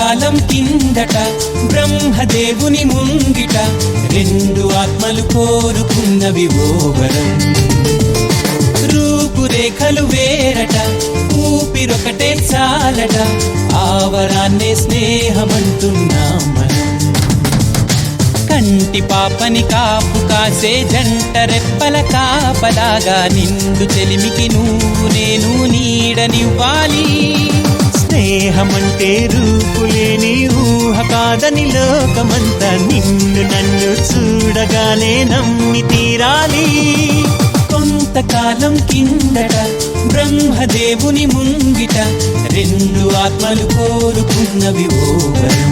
కొంతకాలం కిందట బ్రహ్మదేవుని ముంగిట రెండు ఆత్మలు కోరుకున్నవి ఓ వరం. రూపురేఖలు వేరట, ఊపిరొకటే చాలట, ఆ వరాన్నే స్నేహమంటున్నాం మనం. కంటి పాపని కాపు కాసే జంట రెప్పల కాపలాగా నిండు చెలిమికి నువ్వు నేను నీడనివ్వాలి. స్నేహమంటే రూపులేని ఊహ కాదని లోకమంతా నిన్ను నన్ను చూడగానే నమ్మి తీరాలి. కొంతకాలం కిందట బ్రహ్మదేవుని ముంగిట రెండు ఆత్మలు కోరుకున్నవి ఓ వరం.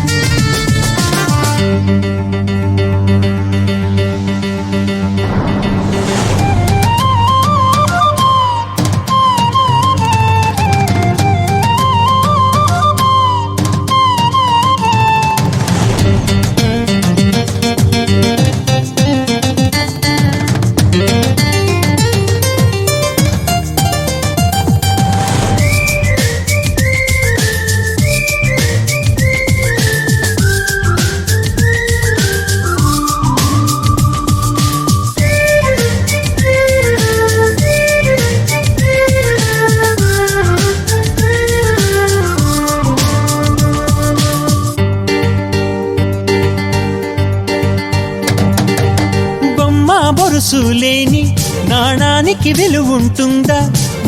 బొరుసులేని నాణానికి విలువుంటుందా?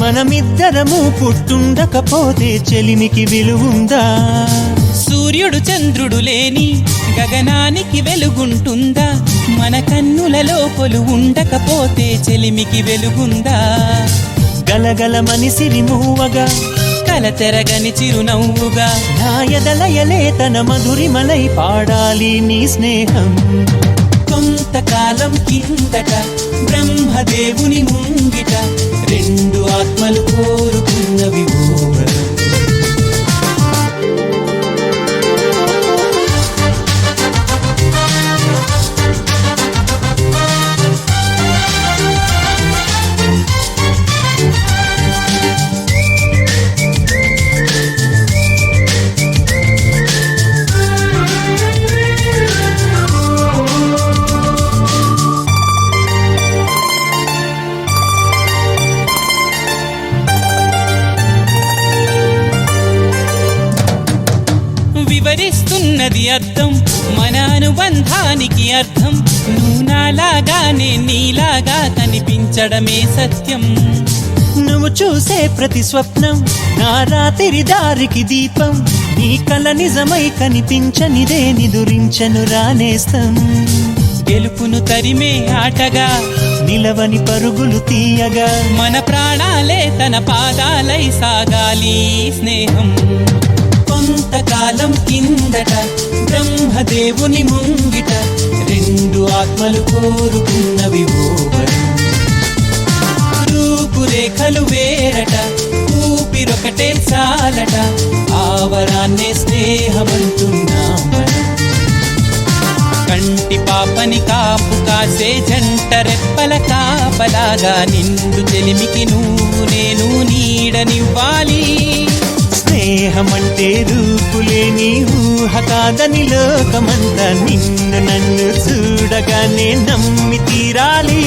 మనమిద్దరము పుట్టుండకపోతే చెలిమికి విలువుందా? సూర్యుడు చంద్రుడు లేని గగనానికి వెలుగుంటుందా? మన కన్నులలో కొలువు ఉండకపోతే చెలిమికి వెలుగుందా? గలగల మనిసిరి మూవగా కలతెరగని చిరునవ్వుగా నా ఎదలయలే తన మధురిమలై పాడాలి నీ స్నేహం. కొంతకాలం కిందట బ్రహ్మదేవుని ముంగిట రెండు ఆత్మలు కోరుకున్నవి ఓ వరం. వివరిస్తున్నది అర్థం, మన అనుబంధానికి అర్థం. నువ్వు నాలాగా నేను నీలాగా కనిపించడమే సత్యం. నువ్వు చూసే ప్రతి స్వప్నం నా రాత్రి దారికి దీపం. నీ కల నిజమై కనిపించనిదే నిదురించను రానేస్తం. గెలుపును తరిమే ఆటగా నిలవని పరుగులు తీయగా మన ప్రాణాలే తన పాదాలై సాగాలి స్నేహం. కొంతకాలం కిందట బ్రహ్మదేవుని ముంగిట రెండు ఆత్మలు కోరుకున్నవి ఓ వరం. రూపురేఖలు వేరట, ఊపిరొకటే చాలట, ఆ వరాన్నే స్నేహమంటున్నాం మనం. కంటి పాపని కాపు కాసే జంట రెప్పల కాపలాగా నిండు చెలిమికి నువ్వు నేను నీడనివ్వాలి. స్నేహమంటే రూపులేని ఊహ కాదని లోకమంతా నిన్ను నన్ను చూడగానే నమ్మి తీరాలి.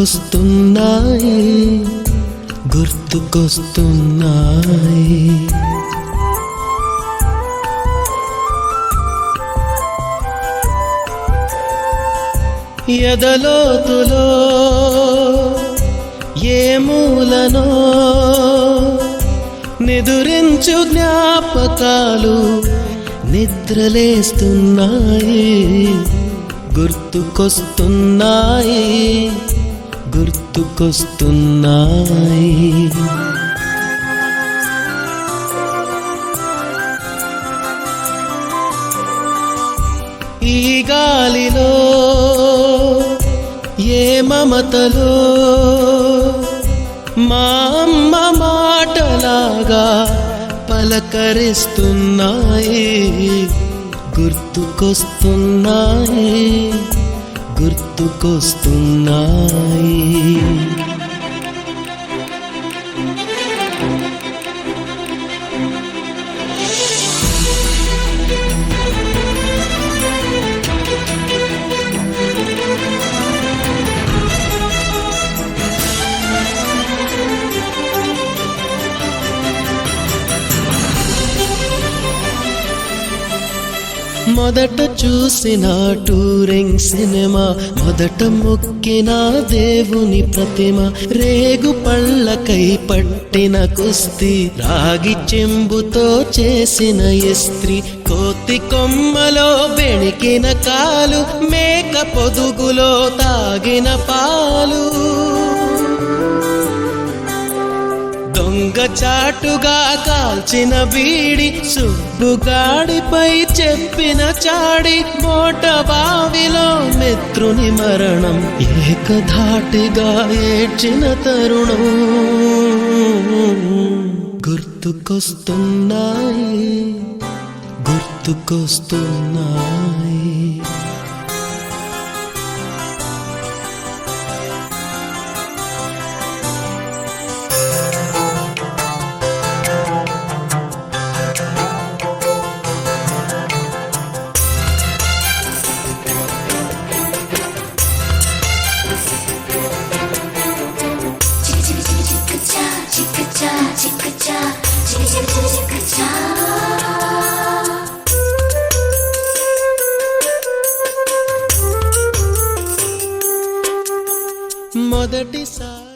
గుర్తుకొస్తున్నాయి గుర్తుకొస్తున్నాయి ఎదలోతులో ఏ మూలనో నిదురించు జ్ఞాపకాలు నిద్రలేస్తున్నాయి గుర్తుకొస్తున్నాయి గుర్తుకొస్తున్నాయి. ఈ గాలిలో ఏ మమతలో మా అమ్మ మాటలాగా పలకరిస్తున్నాయి గుర్తుకొస్తున్నాయి గుర్తుకొస్తున్నాయి. మొదట చూసిన టూరింగ్ సినిమా, మొదట మొక్కిన దేవుని ప్రతిమ, రేగు పళ్ళకై పట్టిన కుస్తీ, రాగి చెంబుతో చేసిన ఇస్త్రీ, కోతి కొమ్మలో బెణికిన కాలు, మేక పొదుగులో తాగిన పాలు, దొంగ చాటుగా కాల్చిన బీడి, సుబ్బుగాడిపై చెప్పిన చాడి, మోట బావిలో మిత్రుని మరణం, ఏకధాటిగా ఏడ్చిన తరుణం గుర్తుకొస్తున్నాయి గుర్తుకొస్తున్నాయి. మొదటిసారి